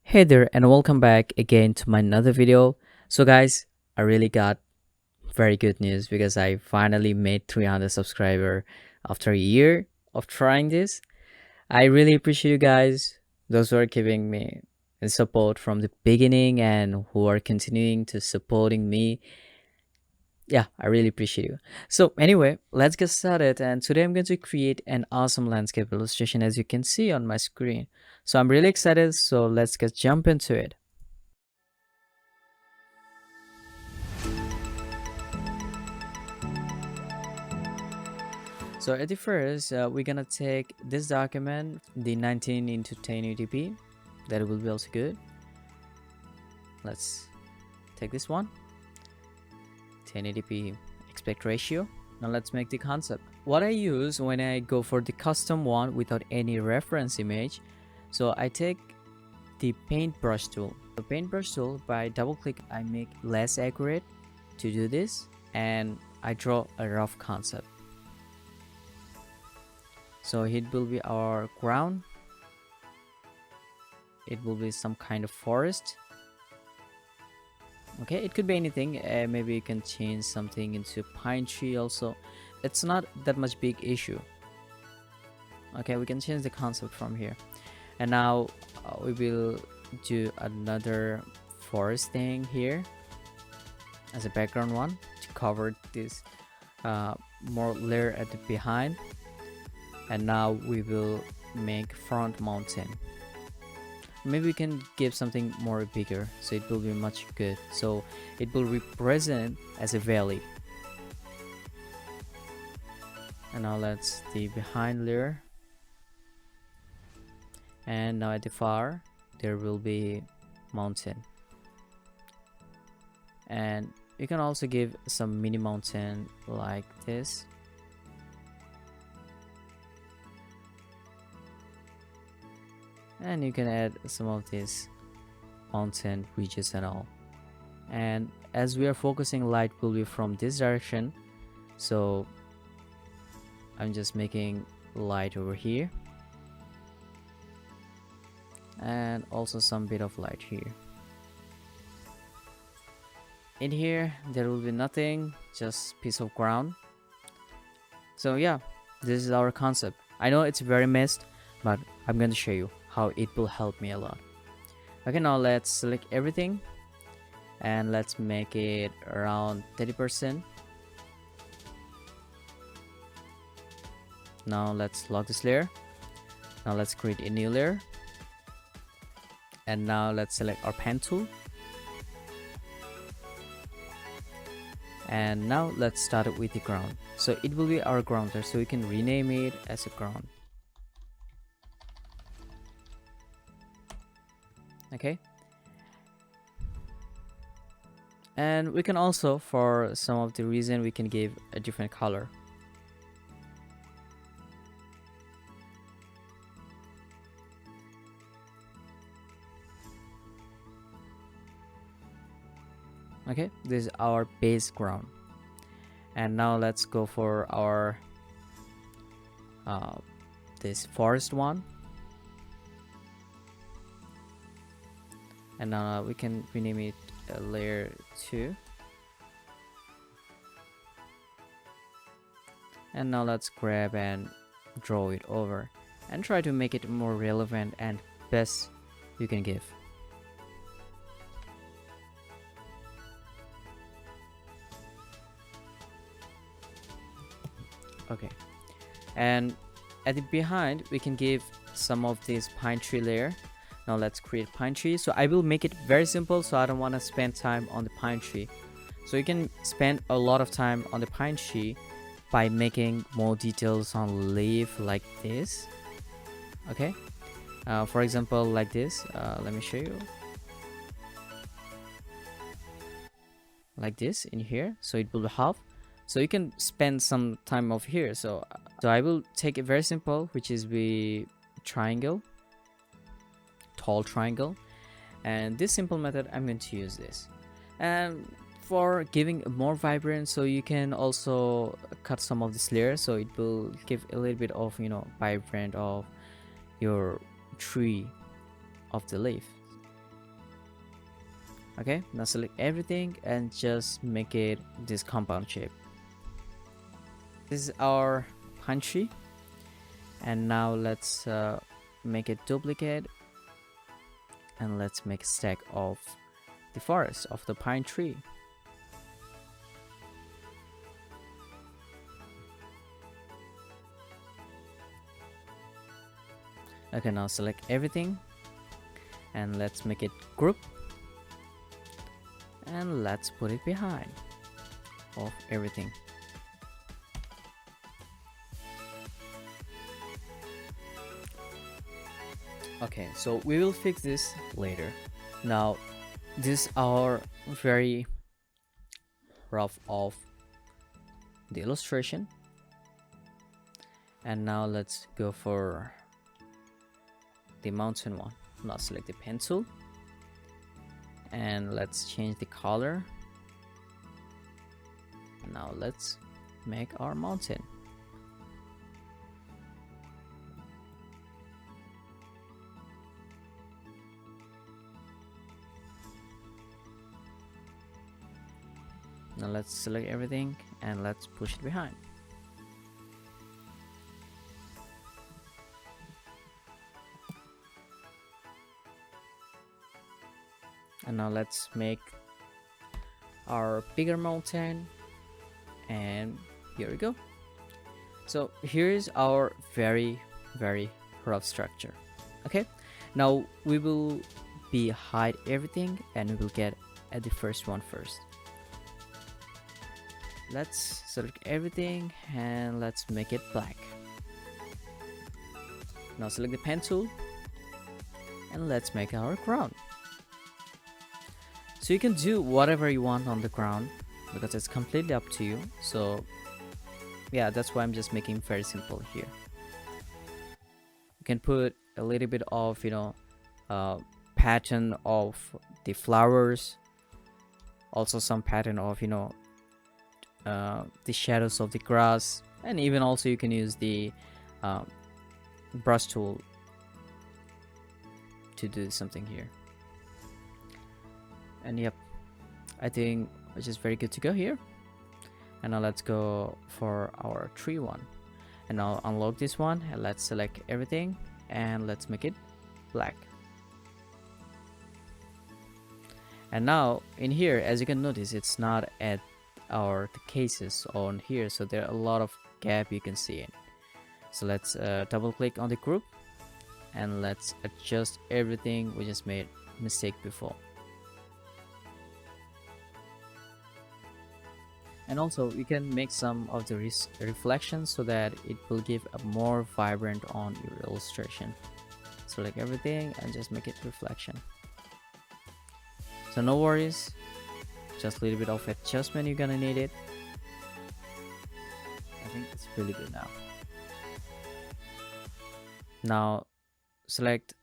Hey there and welcome back again to my another video. So guys, I really got very good news because I finally made 300 subscriber after a year of trying this. I really appreciate you guys, those who are giving me the support from the beginning and who are continuing to supporting me. Yeah, I really appreciate you. So anyway, let's get started, and today I'm going to create an awesome landscape illustration as you can see on my screen. So I'm really excited, so let's get jump into it. So at the first, we're gonna take this document, the 19 into 1080p. That will be also good. Let's take this one, 1080p aspect ratio. Now let's make the concept. What I use when I go for the custom one without any reference image, so I take the paintbrush tool. The paintbrush tool, by double click, I make less accurate to do this, and I draw a rough concept. So it will be our ground. It will be some kind of forest. Okay, it could be anything. Maybe you can change something into pine tree also. It's not that much big issue. Okay, we can change the concept from here. And now we will do another forest thing here as a background one to cover this more layer at the behind. And now we will make front mountain. Maybe we can give something more bigger so it will be much good, so it will represent as a valley. And now let's the behind layer, and now at the far there will be mountain, and you can also give some mini mountain like this. And you can add some of these mountain ridges and all. And as we are focusing, light will be from this direction, so I'm just making light over here, and also some bit of light here. In here there will be nothing, just piece of ground. So yeah, this is our concept. I know it's very messed, but I'm going to show you how it will help me a lot. Okay, now let's select everything and let's make it around 30%. Now let's lock this layer. Now let's create a new layer, and now let's select our pen tool, and now let's start it with the ground. So it will be our ground there, so we can rename it as a ground. Okay, and we can also, for some of the reason, we can give a different color. Okay, this is our base ground, and now let's go for our this forest one, and now we can rename it layer 2. And now let's grab and draw it over and try to make it more relevant and best you can give. Okay, and at the behind we can give some of this pine tree layer. Now let's create pine tree. So I will make it very simple, so I don't want to spend time on the pine tree. So you can spend a lot of time on the pine tree by making more details on leaf like this. Okay, for example like this. Let me show you like this in here, so it will be half, so you can spend some time over here. So I will take it very simple, which is the triangle, tall triangle, and this simple method I'm going to use this. And for giving more vibrant, so you can also cut some of this layer, so it will give a little bit of vibrant of your tree of the leaf. Okay, now select everything and just make it this compound shape. This is our pine tree, and now let's make it duplicate, and let's make a stack of the forest of the pine tree. Okay, now select everything and let's make it group, and let's put it behind of everything. Okay, so we will fix this later. Now this is our very rough of the illustration, and now let's go for the mountain one. Now select the pencil and let's change the color. Now let's make our mountain. Now let's select everything and let's push it behind. And now let's make our bigger mountain, and here we go. So here's our very rough structure. Okay, now we will hide everything and we will get at the first one first. Let's select everything and let's make it black. Now select the pen tool and let's make our ground. So you can do whatever you want on the ground because it's completely up to you. So yeah, that's why I'm just making very simple here. You can put a little bit of pattern of the flowers, also some pattern of the shadows of the grass, and even also you can use the brush tool to do something here. And yep, I think it's just very good to go here. And now let's go for our tree one, and I'll unlock this one and let's select everything and let's make it black. And now in here, as you can notice, it's not at our cases on here, so there are a lot of gap you can see in. So let's double click on the group and let's adjust everything we just made mistake before. And also you can make some of the reflections so that it will give a more vibrant on your illustration. Select everything and just make it reflection. So no worries, just a little bit of adjustment, you're gonna need it. I think it's really good now. Now select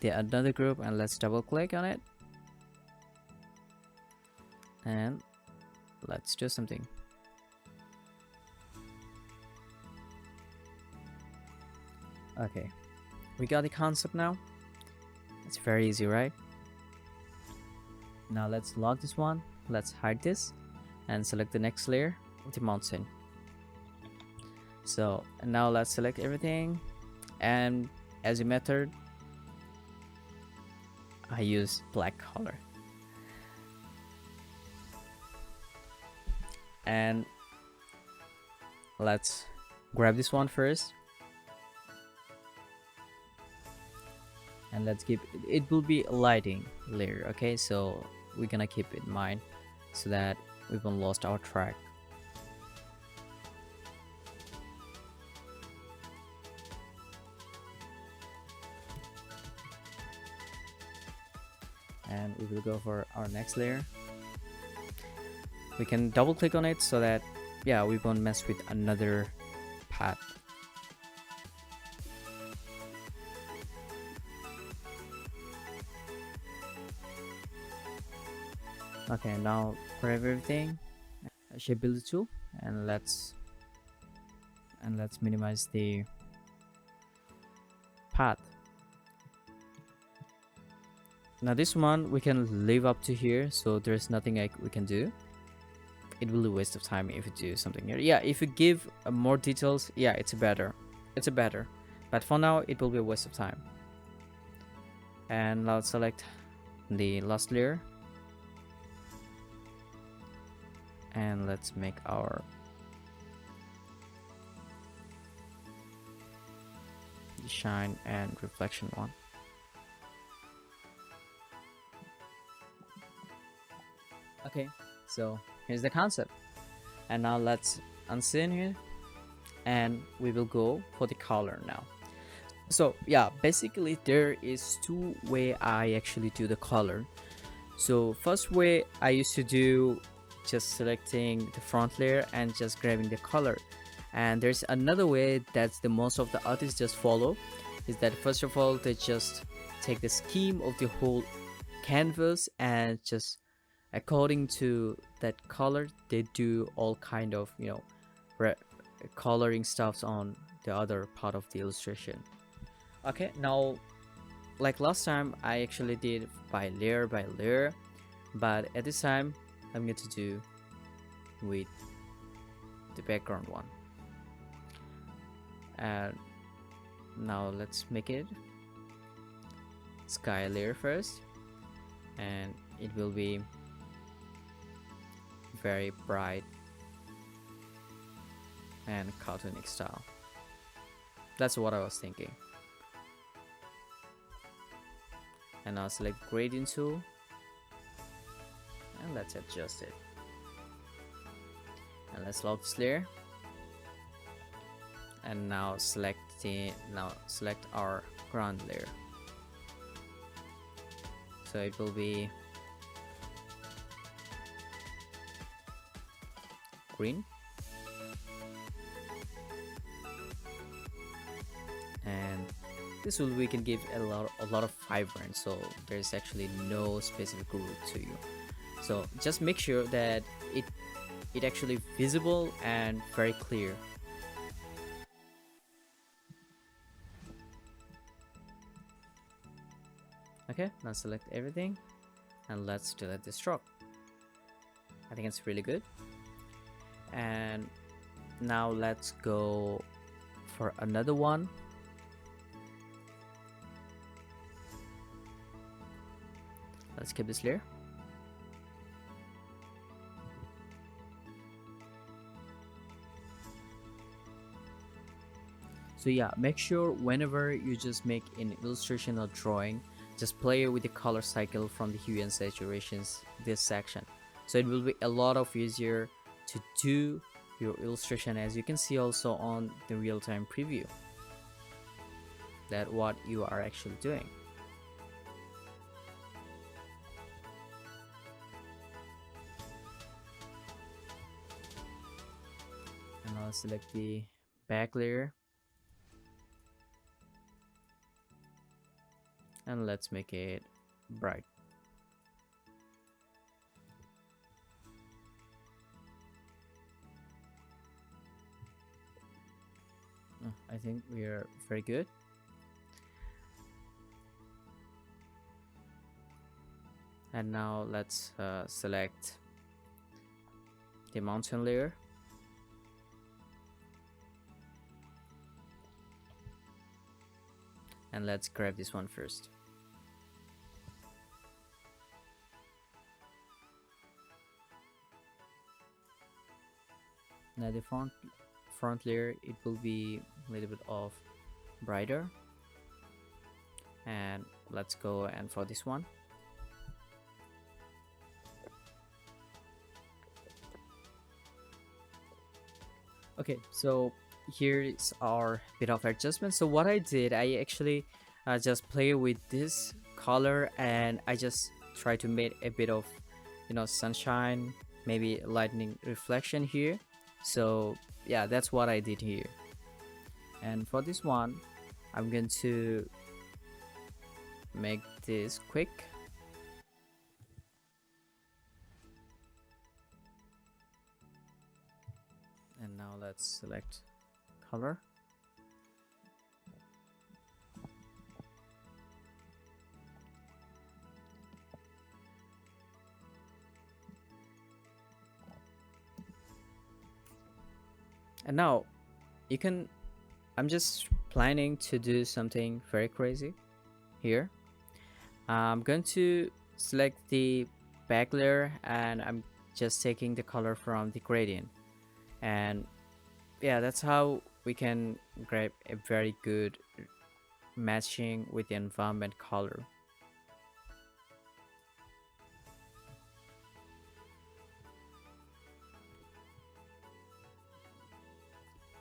the another group and let's double click on it and let's do something. Okay, we got the concept now. It's very easy, right? Now let's lock this one, let's hide this and select the next layer of the mountain. So now let's select everything, and as a method I use black color. And let's grab this one first and let's keep it will be a lighting layer. Okay, so we're gonna keep it in mind so that we won't lost our track. And we will go for our next layer. We can double click on it so that yeah, we won't mess with another path. Okay, now grab everything, shape builder tool, and let's minimize the path. Now this one we can leave up to here, so there's nothing we can do. It will be a waste of time if you do something here. Yeah, if you give more details, yeah, it's better. It's a better. But for now, it will be a waste of time. And now select the last layer. And let's make our shine and reflection one. Okay, so here's the concept. And now let's unseen here, and we will go for the color now. So yeah, basically there is two way I actually do the color. So first way I used to do just selecting the front layer and just grabbing the color. And there's another way that's the most of the artists just follow, is that first of all they just take the scheme of the whole canvas and just according to that color they do all kind of, you know, coloring stuffs on the other part of the illustration. Okay, now like last time I actually did by layer, but at this time I'm going to do with the background one. And now let's make it sky layer first, and it will be very bright and cartoonic style. That's what I was thinking. And now select gradient tool and let's adjust it, and let's lock this layer. And now select our ground layer, so it will be green. And this will we can give a lot of vibrance, so there's actually no specific rule to you. So just make sure that it actually visible and very clear. Okay, now select everything and let's delete the stroke. I think it's really good. And now let's go for another one. Let's keep this layer. So yeah, make sure whenever you just make an illustration or drawing, just play with the color cycle from the hue and saturations this section, so it will be a lot of easier to do your illustration, as you can see also on the real-time preview that what you are actually doing. And I'll select the back layer and let's make it bright. I think we are very good. And now let's select the mountain layer. And let's grab this one first. Now the front layer, it will be a little bit of brighter, and let's go and for this one. Okay, so here is our bit of adjustment. So what I did, I actually just play with this color and I just try to make a bit of, you know, sunshine, maybe lightning reflection here. So yeah, that's what I did here. And for this one I'm going to make this quick. And now let's select color. And now you can, I'm just planning to do something very crazy here. I'm going to select the back layer, and I'm just taking the color from the gradient. And yeah, that's how we can grab a very good matching with the environment color.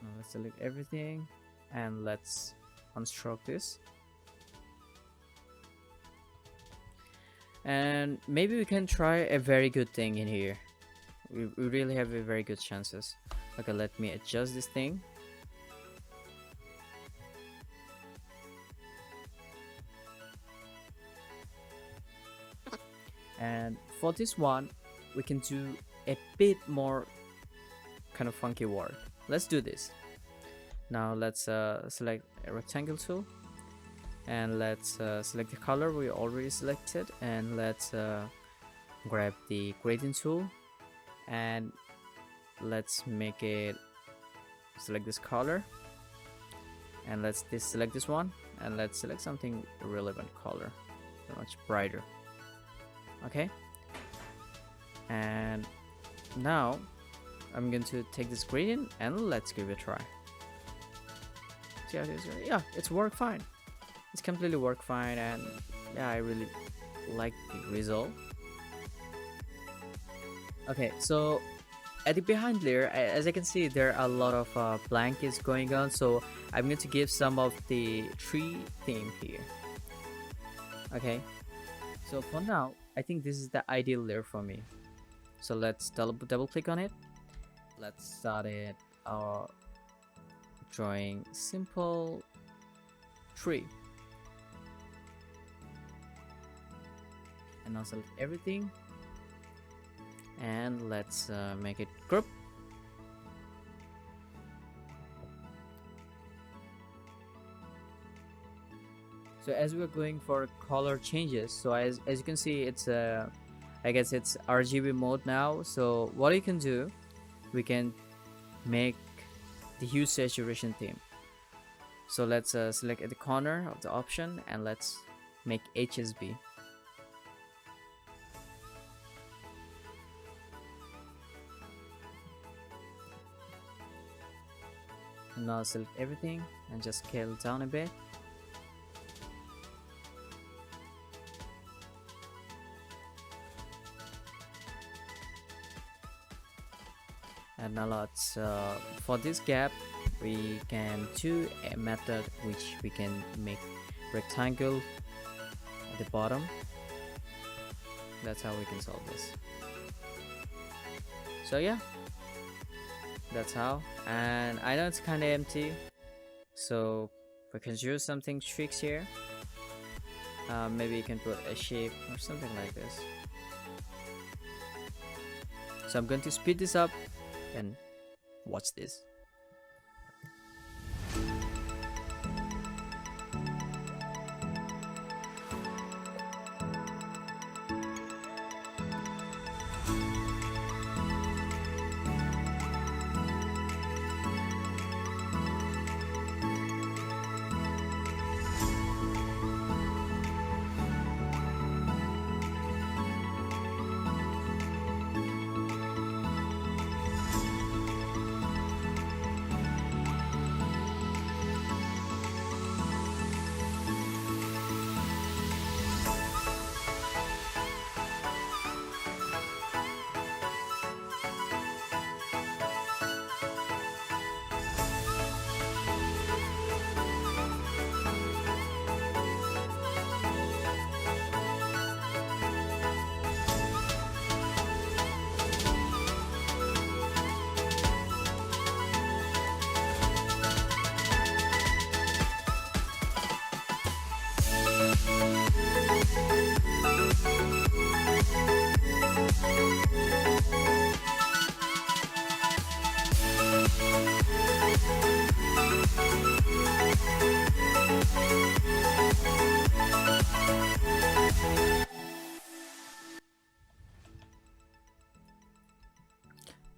Now let's select everything and let's unstroke this. And maybe we can try a very good thing in here. We really have a very good chances. Okay, let me adjust this thing. And for this one, we can do a bit more kind of funky work. Let's do this. Now let's select a rectangle tool, and let's select the color we already selected, and let's grab the gradient tool, and let's make it select this color, and let's select this one, and let's select something relevant color, much brighter. Okay, and now I'm going to take this gradient and let's give it a try. See how it is? Yeah, it's worked fine. It's completely worked fine, and yeah, I really like the result. Okay, so at the behind layer, as I can see, there are a lot of blankets going on, so I'm going to give some of the tree theme here. Okay, so for now, I think this is the ideal layer for me. So let's double click on it. Let's start it drawing simple tree, and now select everything, and let's make it group. So as we're going for color changes, so as you can see, it's I guess it's RGB mode now. So what you can do, we can make the hue saturation theme. So let's select at the corner of the option, and let's make HSB. And now select everything and just scale down a bit. And now let's for this gap, we can do a method which we can make rectangle at the bottom. That's how we can solve this. So yeah, that's how. And I know it's kind of empty, so we can use something tricks here. Maybe you can put a shape or something like this. So I'm going to speed this up and watch this.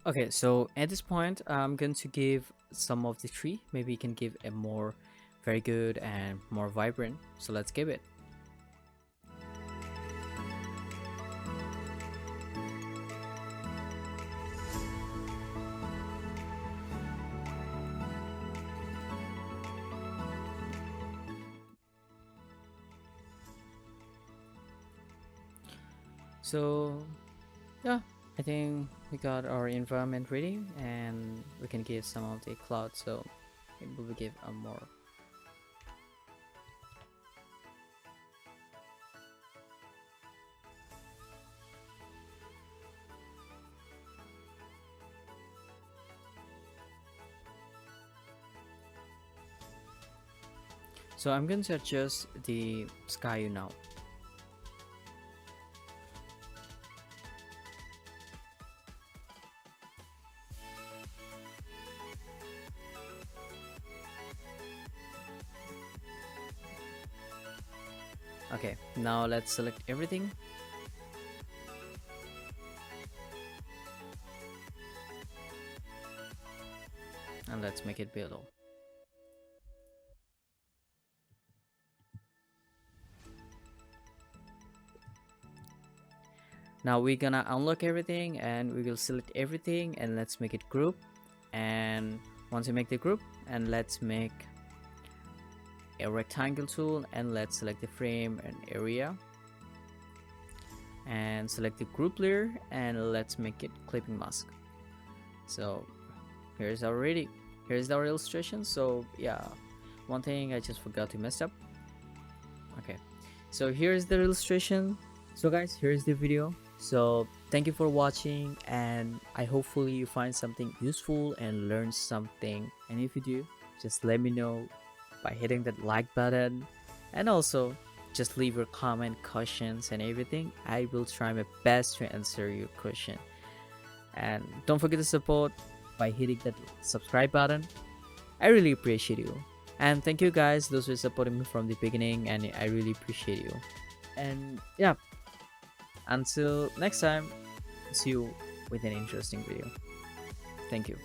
Okay, so at this point, I'm going to give some of the tree. Maybe you can give a more very good and more vibrant. So let's give it. So yeah, I think we got our environment ready, and we can give some of the cloud. So maybe we'll give a more. So I'm going to adjust the sky now. Okay, now let's select everything, and let's make it below. Now we're gonna unlock everything, and we will select everything, and let's make it group. And once you make the group, and let's make a rectangle tool, and let's select the frame and area, and select the group layer, and let's make it clipping mask. So here's our illustration. So yeah, one thing I just forgot to mess up. Okay, so here's the illustration. So guys, here's the video. So thank you for watching, and I hopefully you find something useful and learn something. And if you do, just let me know by hitting that like button, and also just leave your comment, questions, and everything. I will try my best to answer your question. And don't forget to support by hitting that subscribe button. I really appreciate you. And thank you guys, those who supported me from the beginning, and I really appreciate you. And yeah, until next time, see you with an interesting video. Thank you.